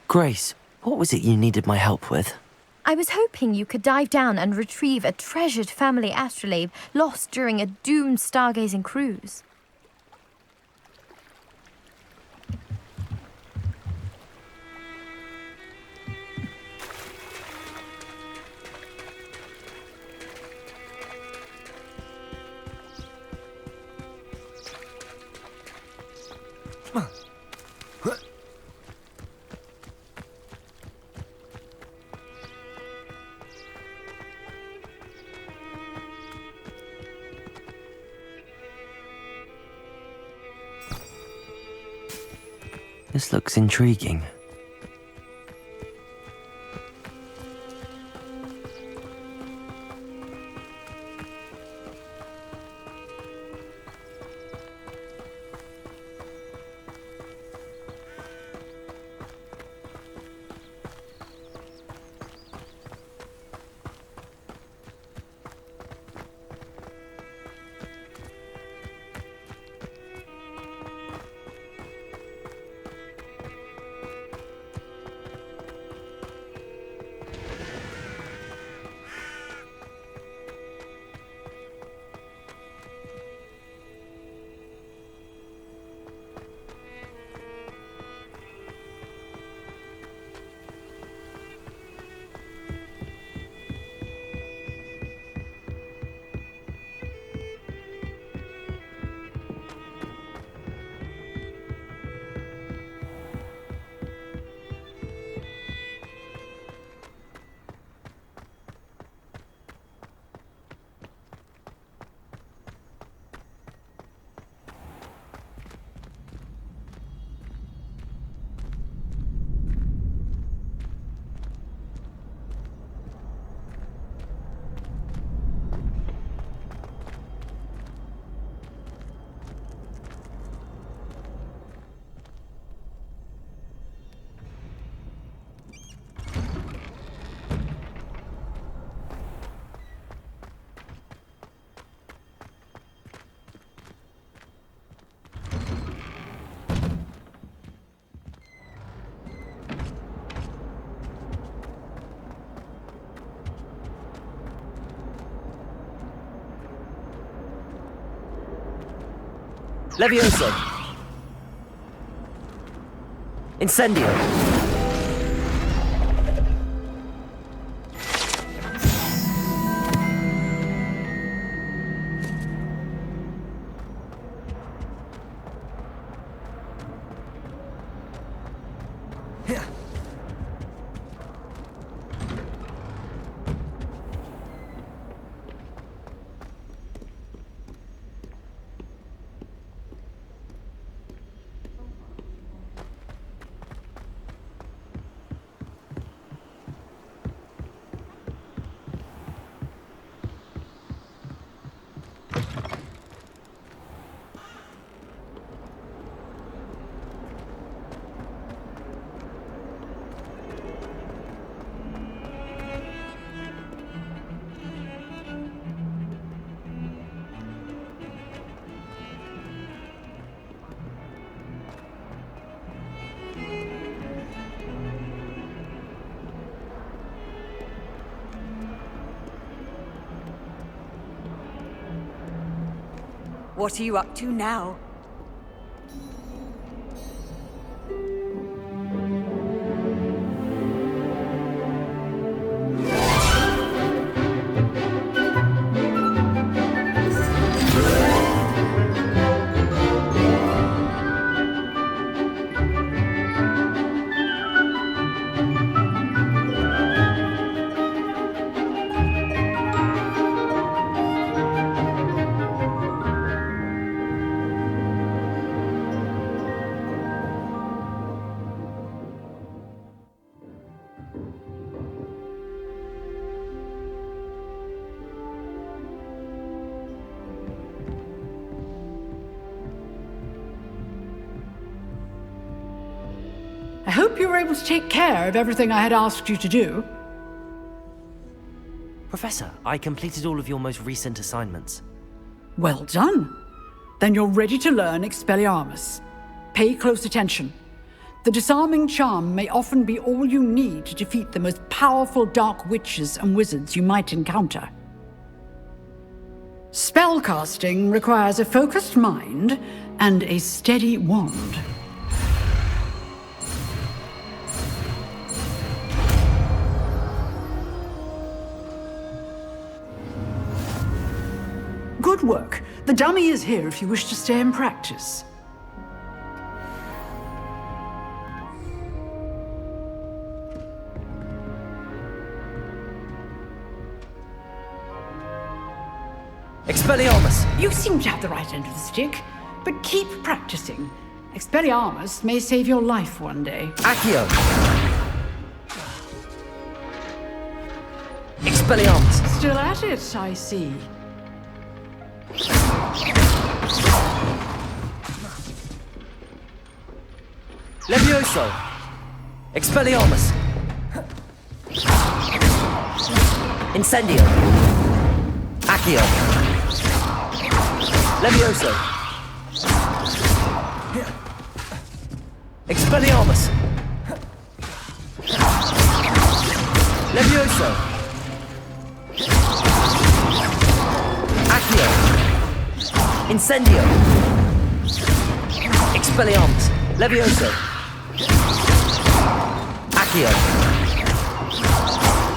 Grace, what was it you needed my help with? I was hoping you could dive down and retrieve a treasured family astrolabe lost during a doomed stargazing cruise. This looks intriguing. Levioso! Incendio! What are you up to now? I hope you were able to take care of everything I had asked you to do. Professor, I completed all of your most recent assignments. Well done. Then you're ready to learn Expelliarmus. pay close attention. The disarming charm may often be all you need to defeat the most powerful dark witches and wizards you might encounter. Spellcasting requires a focused mind and a steady wand. Good work. The dummy is here if you wish to stay and practice. Expelliarmus! You seem to have the right end of the stick, but keep practicing. Expelliarmus may save your life one day. Accio! Expelliarmus! Still at it, I see. Levioso! Expelliarmus! Incendio! Accio! Levioso! Expelliarmus! Levioso! Accio! Incendio! Expelliarmus! Levioso! Accio!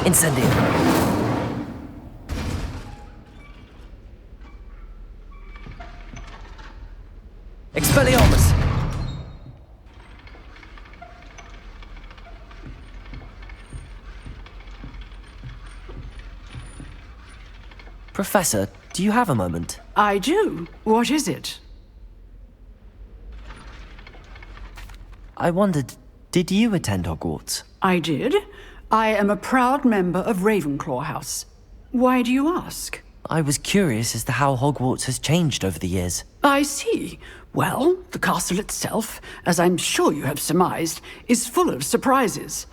Incendio! Expelliarmus! Professor, do you have a moment? I do. What is it? I wondered, did you attend Hogwarts? I did. I am a proud member of Ravenclaw House. Why do you ask? I was curious as to how Hogwarts has changed over the years. I see. Well, the castle itself, as I'm sure you have surmised, is full of surprises.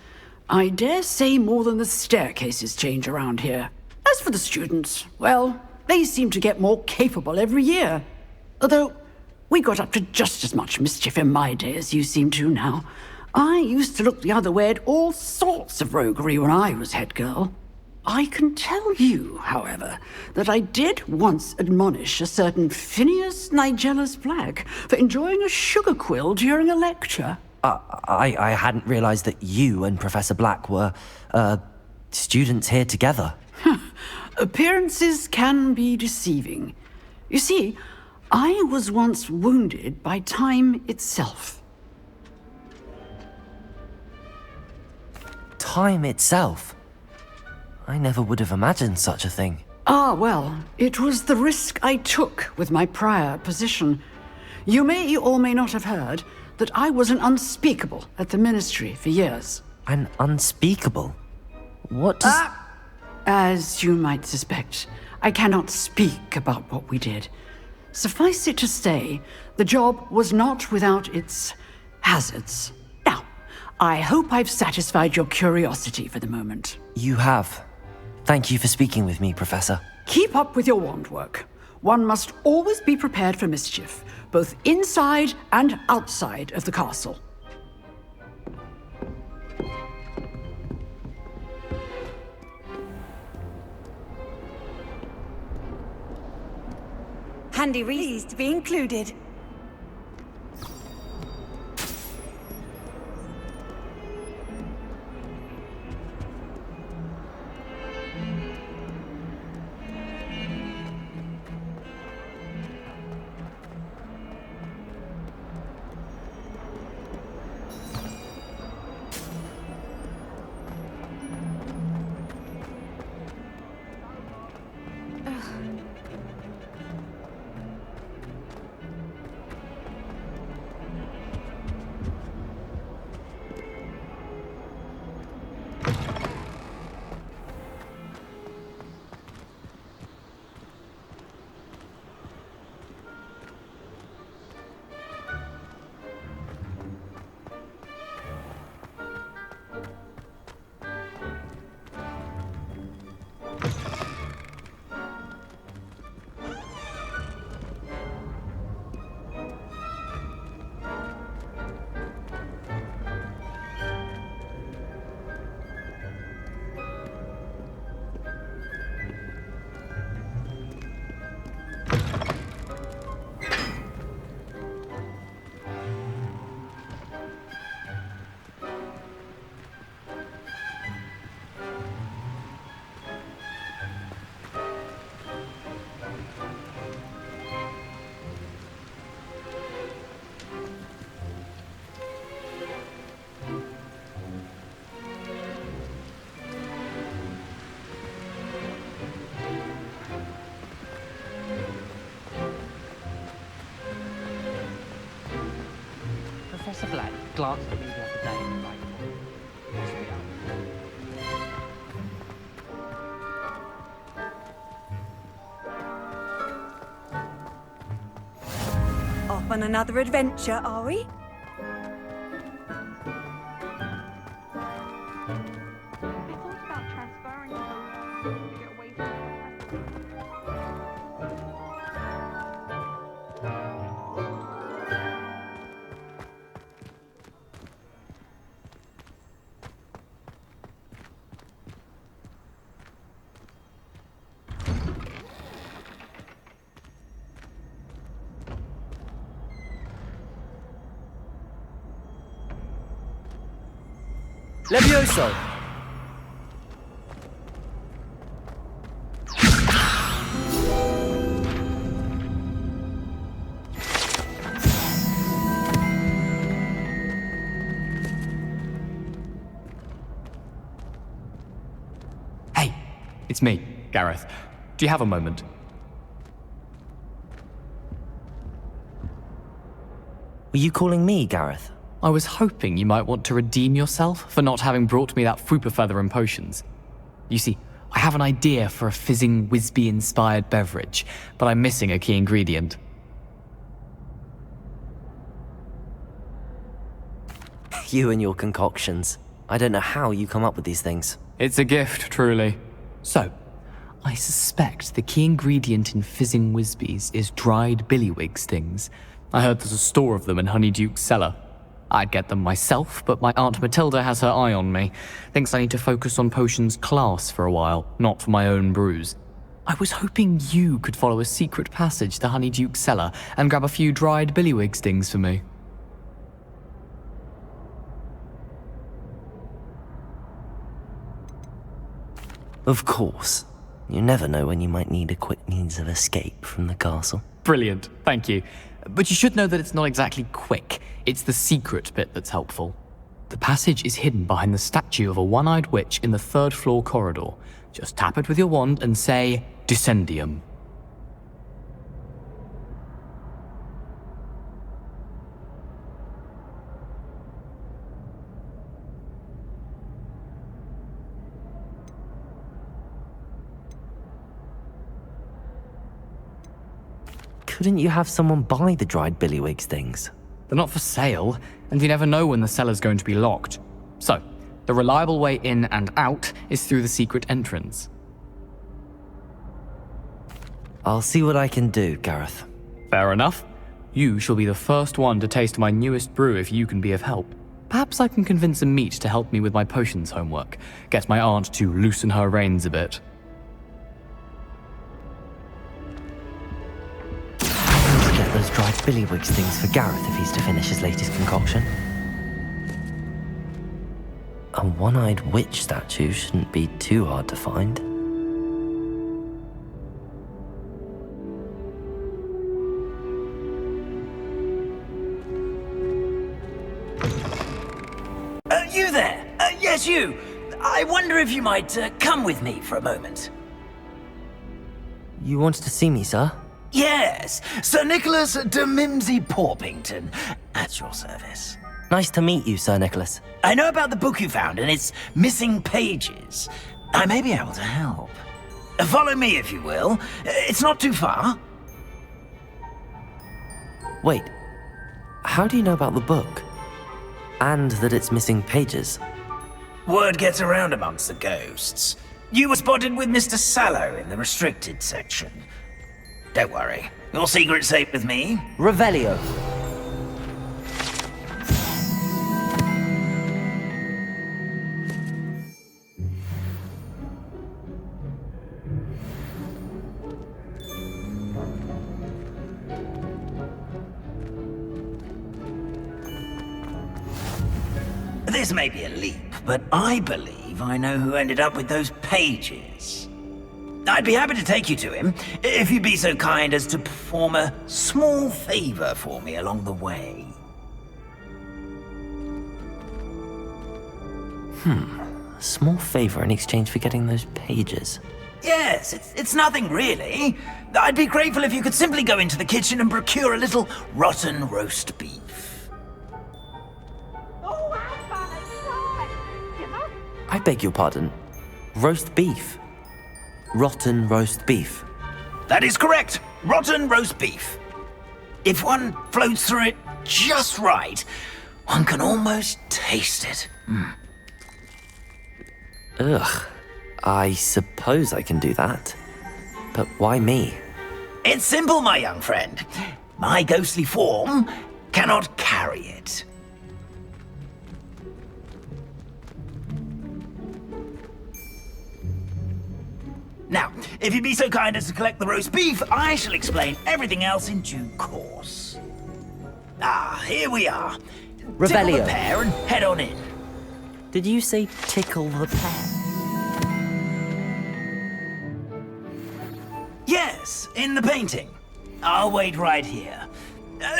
I dare say more than the staircases change around here. As for the students, well, they seem to get more capable every year. Although, we got up to just as much mischief in my day as you seem to now. I used to look the other way at all sorts of roguery when I was head girl. I can tell you, however, that I did once admonish a certain Phineas Nigellus Black for enjoying a sugar quill during a lecture. I hadn't realized that you and Professor Black were, students here together. Appearances can be deceiving. You see, I was once wounded by time itself. Time itself? I never would have imagined such a thing. Ah, well, it was the risk I took with my prior position. You may or may not have heard that I was an unspeakable at the Ministry for years. An unspeakable? What does... As you might suspect, I cannot speak about what we did. Suffice it to say, the job was not without its hazards. Now, I hope I've satisfied your curiosity for the moment. You have. Thank you for speaking with me, Professor. Keep up with your wand work. One must always be prepared for mischief, both inside and outside of the castle. Handy reads to be included. Professor Black glanced at me the other day and like, possibly Off on another adventure, are we? They thought about transferring to get away from Levioso! Hey, it's me, Gareth. Do you have a moment? Were you calling me, Gareth? I was hoping you might want to redeem yourself for not having brought me that Fupa feather and potions. You see, I have an idea for a fizzing Wisby-inspired beverage, but I'm missing a key ingredient. You and your concoctions. I don't know how you come up with these things. It's a gift, truly. So, I suspect the key ingredient in fizzing Wisbies is dried billywig stings. I heard there's a store of them in Honeyduke's cellar. I'd get them myself, but my Aunt Matilda has her eye on me. Thinks I need to focus on potions class for a while, not for my own brews. I was hoping you could follow a secret passage to Honeyduke's cellar and grab a few dried billywig stings for me. Of course. You never know when you might need a quick means of escape from the castle. Brilliant, thank you. But you should know that it's not exactly quick. It's the secret bit that's helpful. The passage is hidden behind the statue of a one-eyed witch in the third-floor corridor. Just tap it with your wand and say, Descendium. Couldn't you have someone buy the dried billywig things? They're not for sale, and you never know when the cellar's going to be locked. So, the reliable way in and out is through the secret entrance. I'll see what I can do, Gareth. Fair enough. You shall be the first one to taste my newest brew if you can be of help. Perhaps I can convince a meat to help me with my potions homework. Get my aunt to loosen her reins a bit. Get those dried billywig things for Gareth if he's to finish his latest concoction. A one-eyed witch statue shouldn't be too hard to find. You there? Yes, you. I wonder if you might come with me for a moment. You wanted to see me, sir? Yes, Sir Nicholas de Mimsy Porpington, at your service. Nice to meet you, Sir Nicholas. I know about the book you found and its missing pages. I may be able to help. Follow me, if you will. It's not too far. Wait, how do you know about the book? And that it's missing pages? Word gets around amongst the ghosts. You were spotted with Mr. Sallow in the restricted section. Don't worry, your secret's safe with me. Revelio. This may be a leap, but I believe I know who ended up with those pages. I'd be happy to take you to him, if you'd be so kind as to perform a small favor for me along the way. A small favor in exchange for getting those pages. Yes, it's nothing really. I'd be grateful if you could simply go into the kitchen and procure a little rotten roast beef. I beg your pardon. Roast beef. Rotten roast beef. That is correct. Rotten roast beef. If one floats through it just right, one can almost taste it. Ugh. I suppose I can do that. But why me? It's simple, my young friend. My ghostly form cannot carry it. Now, if you'd be so kind as to collect the roast beef, I shall explain everything else in due course. Ah, here we are. Tickle Revelio. the pear and head on in. Did you say tickle the pear? Yes, in the painting. I'll wait right here.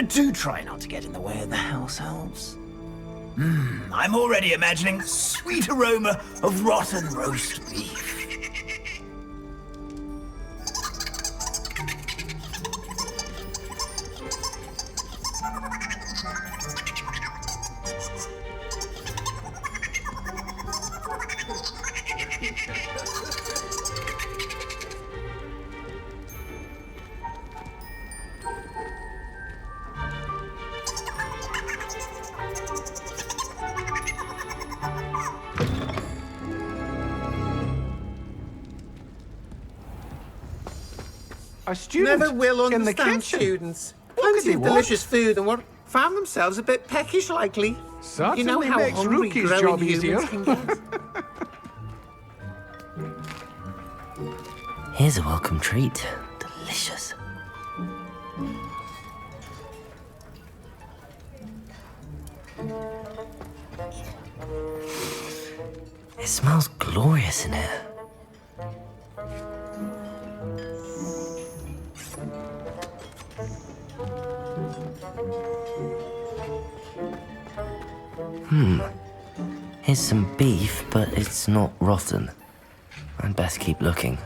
Do try not to get in the way of the house elves. I'm already imagining the sweet aroma of rotten roast beef. A student Never will in the understand kitchen. students. What Plenty could they of want? delicious food and what found themselves a bit peckish likely. Certainly you know how makes hungry Rookie's growing job humans easier. can get. Here's a welcome treat. Delicious. It smells glorious in here. Here's some beef, but it's not rotten. I'd best keep looking.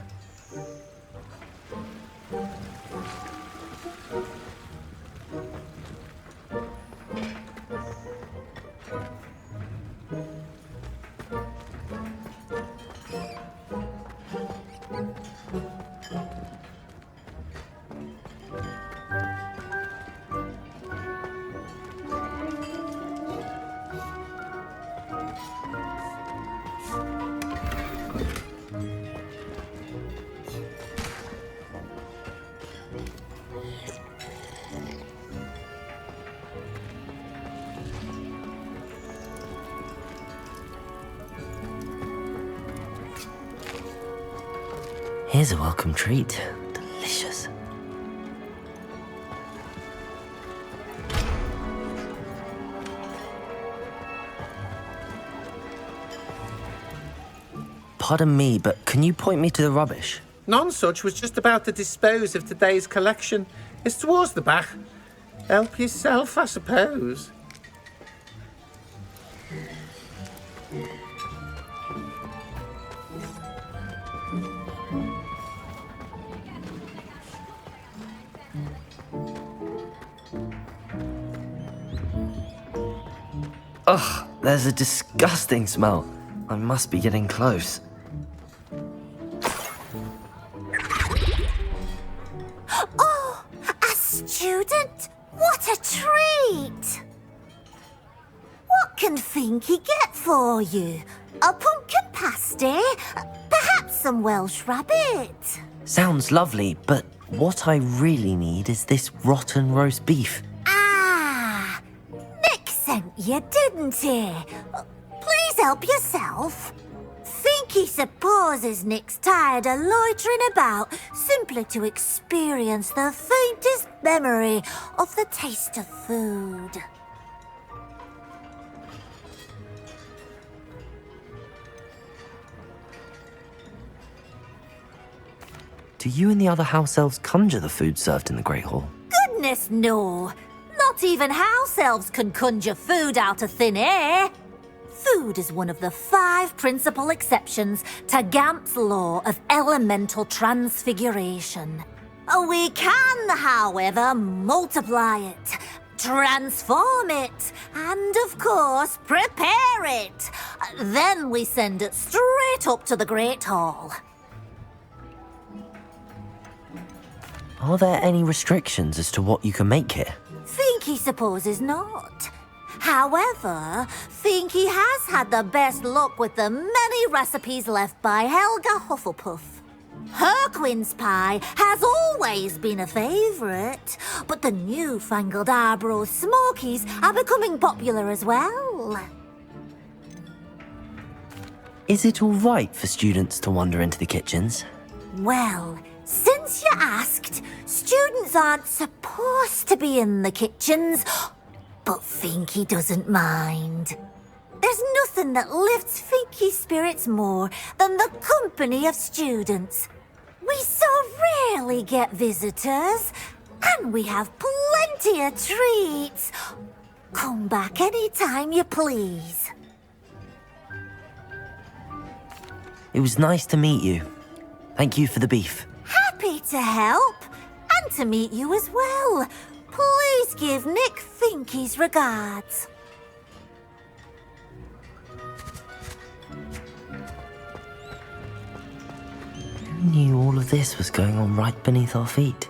Here's a welcome treat. Delicious. Pardon me, but can you point me to the rubbish? None such was just about to dispose of today's collection. It's towards the back. Help yourself, I suppose. Ugh, there's a disgusting smell. I must be getting close. Oh, a student? What a treat! What can Finky get for you? A pumpkin pasty? Perhaps some Welsh rabbit? Sounds lovely, but what I really need is this rotten roast beef. Ah, Nick sent you, didn't he? Please help yourself. Finky supposes Nick's tired of loitering about simply to experience the faintest memory of the taste of food. Do you and the other house elves conjure the food served in the Great Hall? Goodness, no. Not even house elves can conjure food out of thin air. Food is one of the 5 principal exceptions to Gamp's law of elemental transfiguration. We can, however, multiply it. transform it, and of course, prepare it. Then we send it straight up to the Great Hall. Are there any restrictions as to what you can make here? Finky supposes not. However, Finky has had the best luck with the many recipes left by Helga Hufflepuff. Her quince pie has always been a favourite, but the newfangled Arbroath Smokies are becoming popular as well. Is it all right for students to wander into the kitchens? Well, since you asked, students aren't supposed to be in the kitchens, but Finky doesn't mind. There's nothing that lifts Finky's spirits more than the company of students. We so rarely get visitors, and we have plenty of treats. Come back any time you please. It was nice to meet you. Thank you for the beef. Happy to help, and to meet you as well. Please give Nick Finky's regards. Who knew all of this was going on right beneath our feet?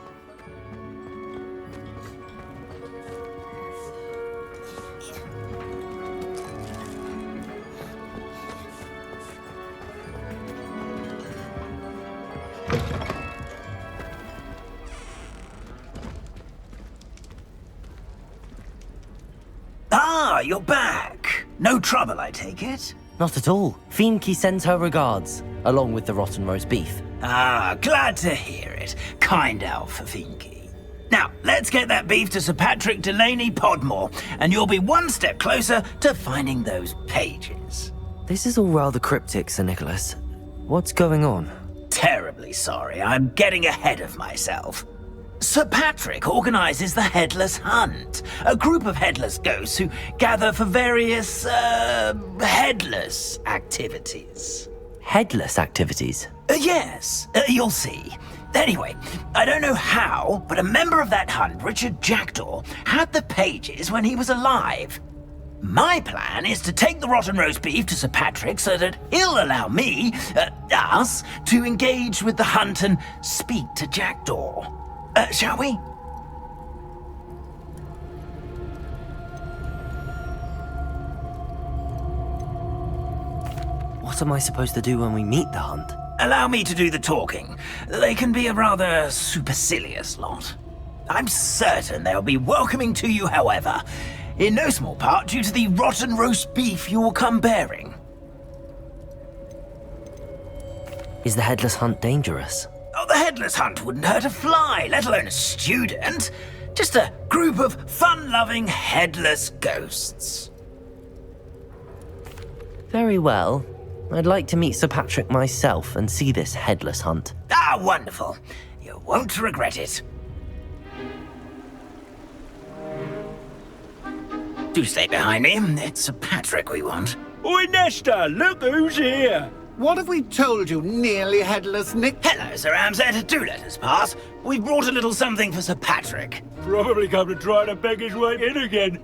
Ah, you're back. No trouble, I take it? Not at all. Finky sends her regards, along with the rotten roast beef. Ah, glad to hear it. Kind elf for Finky. Now, let's get that beef to Sir Patrick Delaney Podmore, and you'll be one step closer to finding those pages. This is all rather cryptic, Sir Nicholas. What's going on? Terribly sorry, I'm getting ahead of myself. Sir Patrick organises the Headless Hunt, a group of headless ghosts who gather for various, headless activities. Headless activities? Yes, you'll see. Anyway, I don't know how, but a member of that hunt, Richard Jackdaw, had the pages when he was alive. My plan is to take the rotten roast beef to Sir Patrick so that he'll allow me, us, to engage with the hunt and speak to Jackdaw. Shall we? What am I supposed to do when we meet the hunt? Allow me to do the talking. They can be a rather supercilious lot. I'm certain they'll be welcoming to you, however, in no small part due to the rotten roast beef you'll come bearing. Is the Headless Hunt dangerous? Oh, the Headless Hunt wouldn't hurt a fly, let alone a student. Just a group of fun-loving headless ghosts. Very well. I'd like to meet Sir Patrick myself and see this Headless Hunt. Ah, wonderful. You won't regret it. Do stay behind me. It's Sir Patrick we want. Oi, Nesta, look who's here. What have we told you, nearly headless Nick? Hello, Sir Ramsay. Do let us pass. We've brought a little something for Sir Patrick. Probably come to try to beg his way in again.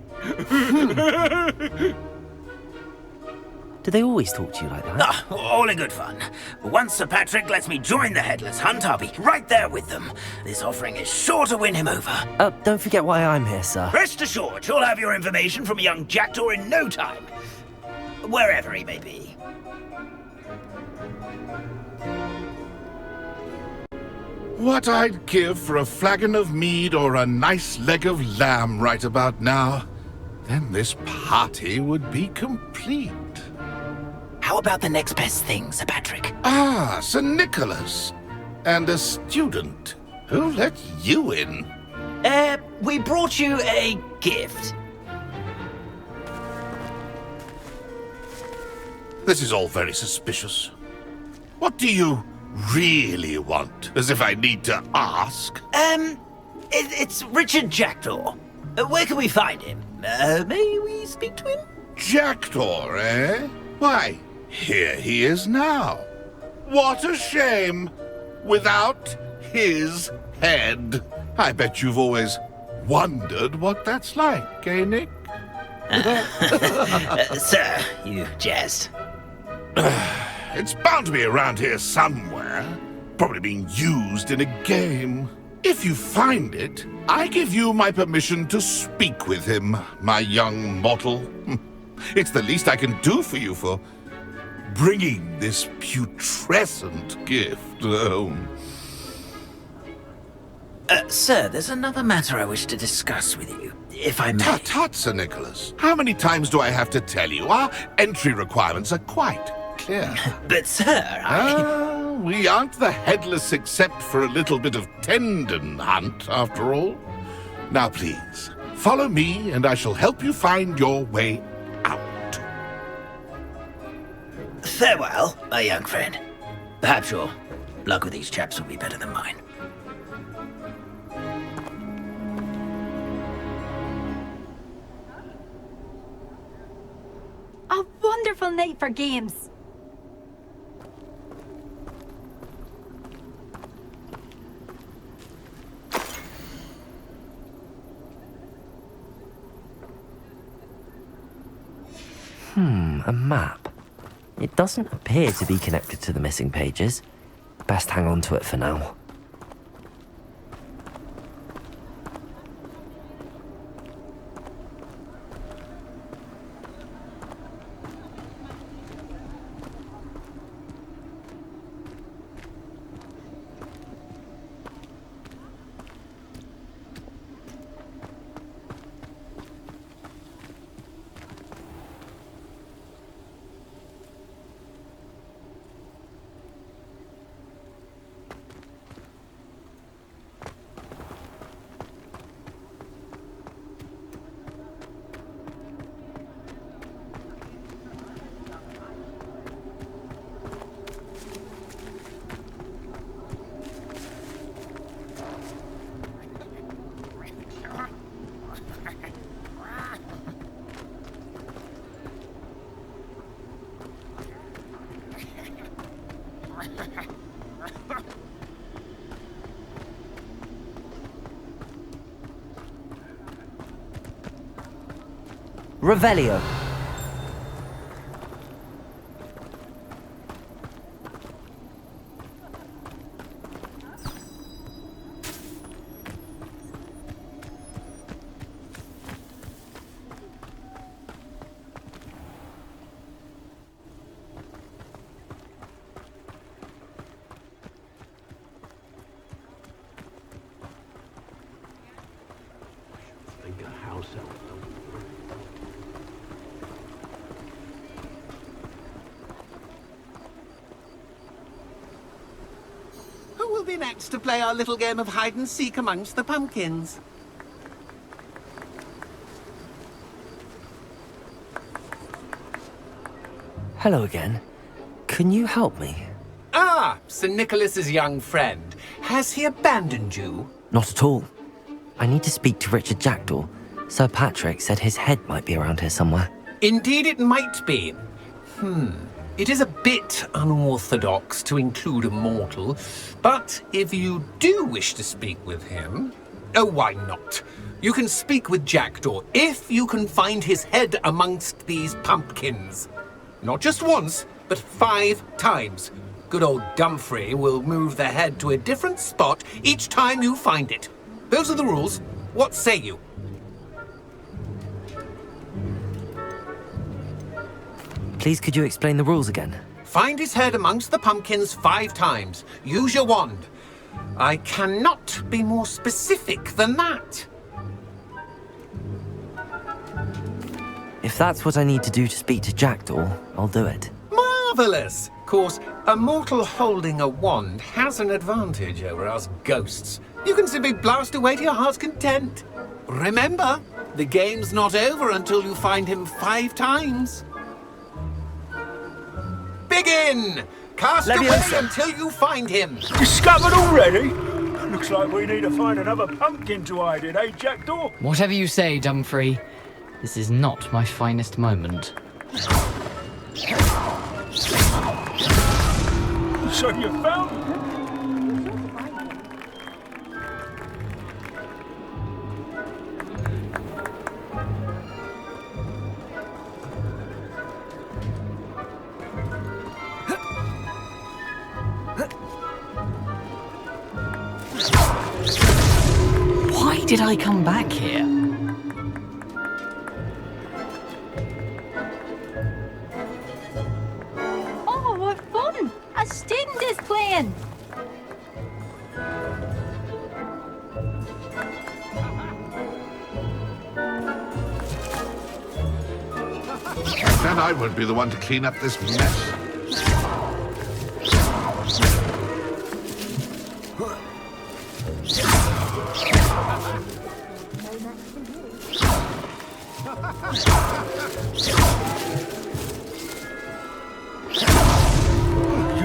Do they always talk to you like that? Ah, all in good fun. Once Sir Patrick lets me join the Headless Hunt, I'll be right there with them. This offering is sure to win him over. Don't forget why I'm here, sir. Rest assured, you'll have your information from a young Jackdaw in no time. Wherever he may be. What I'd give for a flagon of mead or a nice leg of lamb right about now. Then this party would be complete. How about the next best thing, Sir Patrick? Ah, Sir Nicholas. And a student. Who let you in? We brought you a gift. This is all very suspicious. What do you really want? As if I need to ask. It's Richard Jackdaw. Where can we find him? May we speak to him? Jackdaw, eh? Why, here he is now. What a shame. Without his head. I bet you've always wondered what that's like, eh, Nick? Sir, you jest. It's bound to be around here somewhere. Probably being used in a game. If you find it, I give you my permission to speak with him, my young mortal. It's the least I can do for you for bringing this putrescent gift home. Sir, there's another matter I wish to discuss with you, if I may. Tut, Sir Nicholas. How many times do I have to tell you? Our entry requirements are quite clear. But, sir, we aren't the headless except for a little bit of tendon hunt, after all. Now, please, follow me, and I shall help you find your way out. Farewell, my young friend. Perhaps your luck with these chaps will be better than mine. A wonderful night for games. A map. It doesn't appear to be connected to the missing pages. Best hang on to it for now. Revelio. Who will be next to play our little game of hide and seek amongst the pumpkins? Hello again. Can you help me? Ah, Sir Nicholas's young friend. Has he abandoned you? Not at all. I need to speak to Richard Jackdaw. Sir Patrick said his head might be around here somewhere. Indeed it might be. It is a bit unorthodox to include a mortal, but if you do wish to speak with him, oh, why not? You can speak with Jackdaw if you can find his head amongst these pumpkins. Not just once, but 5 times. Good old Dumfrey will move the head to a different spot each time you find it. Those are the rules. What say you? Please, could you explain the rules again? Find his head amongst the pumpkins 5 times. Use your wand. I cannot be more specific than that. If that's what I need to do to speak to Jackdaw, I'll do it. Marvellous! Of course, a mortal holding a wand has an advantage over us ghosts. You can simply blast away to your heart's content. Remember, the game's not over until you find him 5 times. Begin! Cast away until you find him. Discovered already? Looks like we need to find another pumpkin to hide in, eh, Jackdaw? Whatever you say, Dumfrey. This is not my finest moment. So you found him? Why did I come back here? Oh, what fun! A student is playing! And I won't be the one to clean up this mess.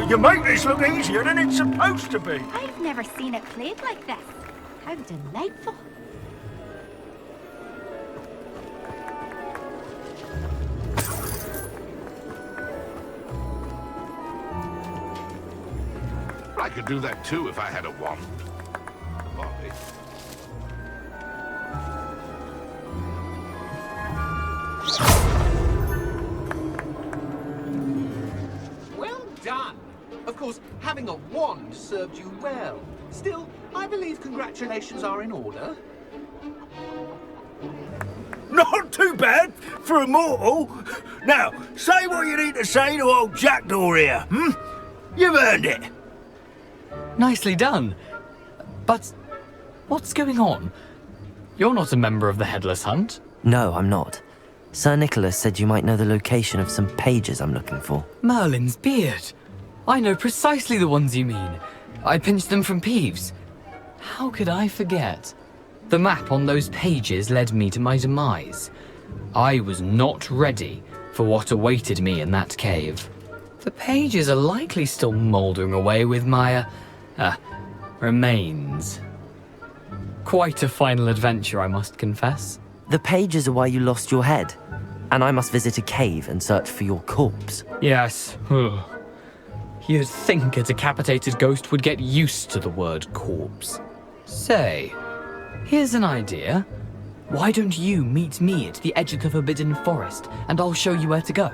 You make this look easier than it's supposed to be. I've never seen it played like this. How delightful. I could do that too if I had a wand. Bobby. Well done. Of course, having a wand served you well. Still, I believe congratulations are in order. Not too bad for a mortal. Now, say what you need to say to old Jackdaw here, hmm? You've earned it. Nicely done. But what's going on? You're not a member of the Headless Hunt. No, I'm not. Sir Nicholas said you might know the location of some pages I'm looking for. Merlin's beard. I know precisely the ones you mean. I pinched them from Peeves. How could I forget? The map on those pages led me to my demise. I was not ready for what awaited me in that cave. The pages are likely still mouldering away with my, remains. Quite a final adventure, I must confess. The pages are why you lost your head, and I must visit a cave and search for your corpse. Yes. You'd think a decapitated ghost would get used to the word corpse. Say, here's an idea. Why don't you meet me at the edge of the Forbidden Forest, and I'll show you where to go?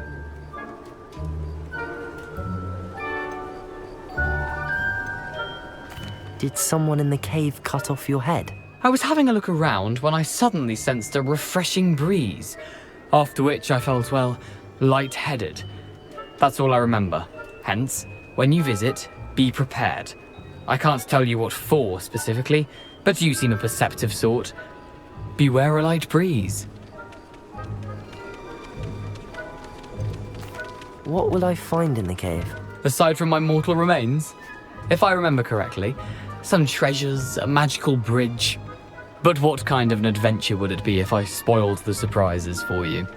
Did someone in the cave cut off your head? I was having a look around when I suddenly sensed a refreshing breeze, after which I felt, well, lightheaded. That's all I remember. Hence, when you visit, be prepared. I can't tell you what for specifically, but you seem a perceptive sort. Beware a light breeze. What will I find in the cave? Aside from my mortal remains, if I remember correctly, some treasures, a magical bridge. But what kind of an adventure would it be if I spoiled the surprises for you?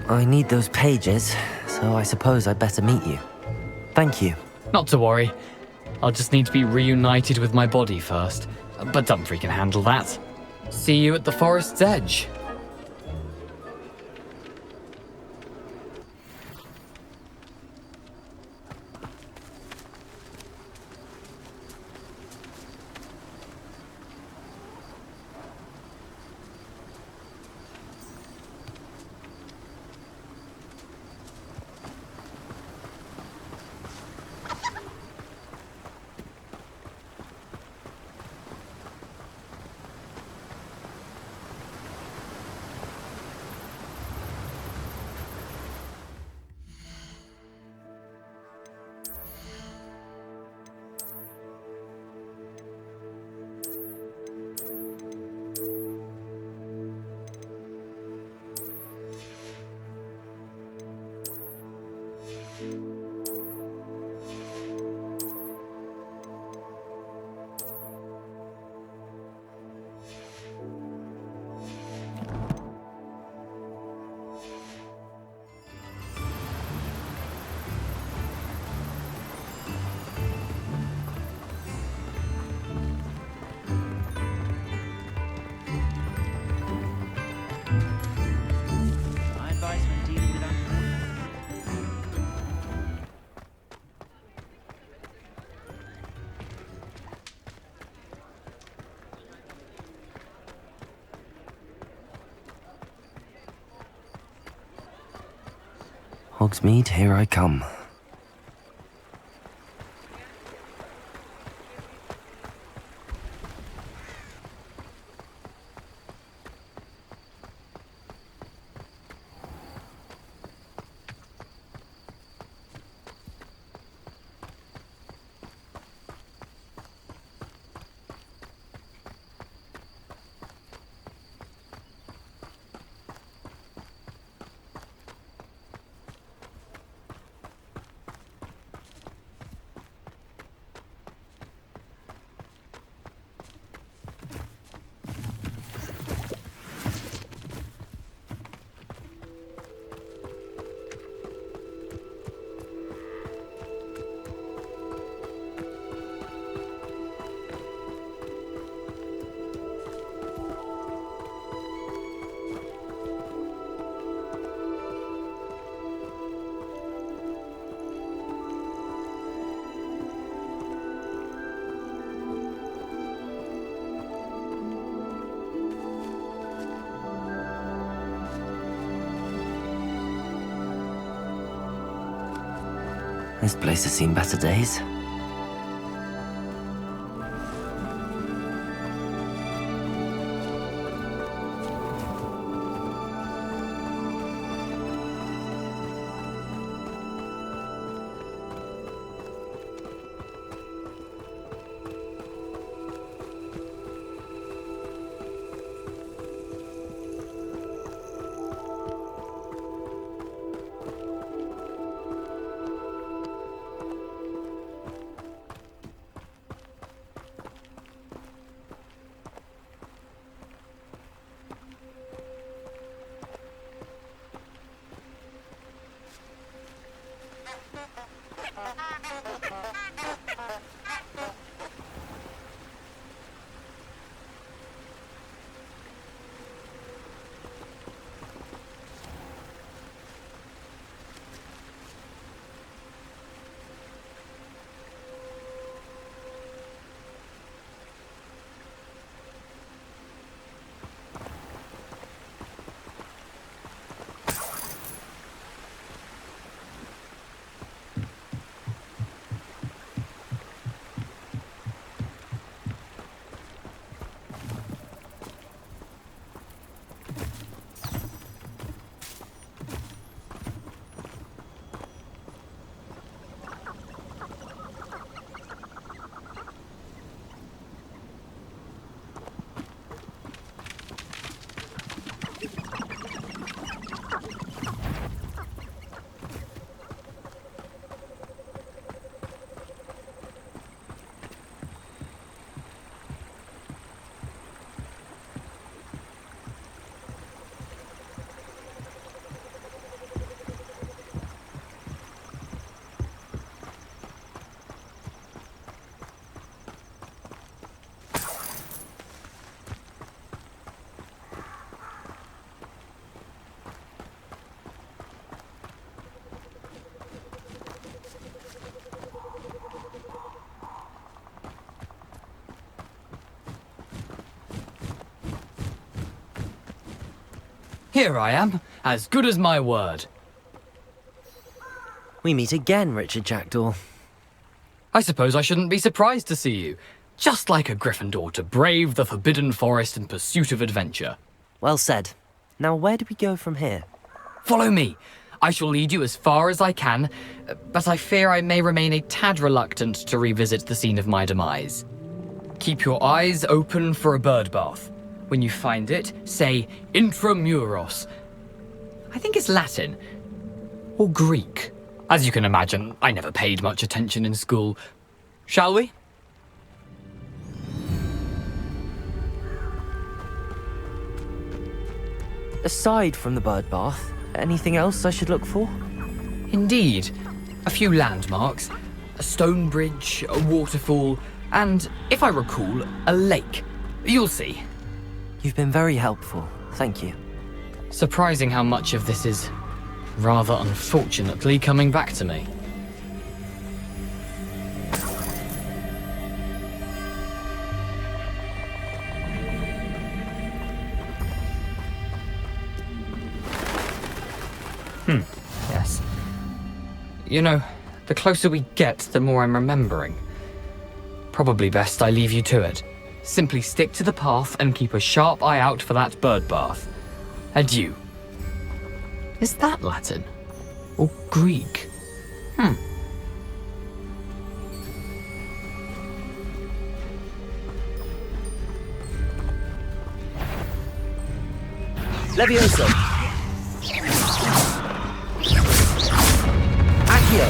I need those pages, so I suppose I'd better meet you. Thank you. Not to worry. I'll just need to be reunited with my body first. But Dumfries can handle that. See you at the forest's edge. Hogsmeade, here I come. This place has seen better days. Here I am, as good as my word. We meet again, Richard Jackdaw. I suppose I shouldn't be surprised to see you. Just like a Gryffindor to brave the Forbidden Forest in pursuit of adventure. Well said. Now where do we go from here? Follow me. I shall lead you as far as I can, but I fear I may remain a tad reluctant to revisit the scene of my demise. Keep your eyes open for a bird bath. When you find it, say intramuros. I think it's Latin. Or Greek. As you can imagine, I never paid much attention in school. Shall we? Aside from the bird bath, anything else I should look for? Indeed. A few landmarks, a stone bridge, a waterfall, and, if I recall, a lake. You'll see. You've been very helpful. Thank you. Surprising how much of this is, rather unfortunately, coming back to me. Yes. You know, the closer we get, the more I'm remembering. Probably best I leave you to it. Simply stick to the path and keep a sharp eye out for that bird bath. Adieu. Is that Latin? Or Greek? Levioso. Accio.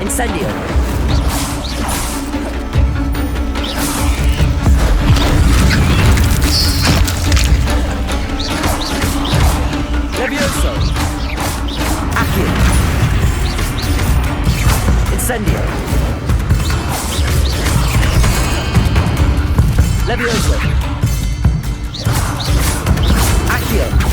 Incendio. Levioso. Accio. Incendio. Levioso. Accio.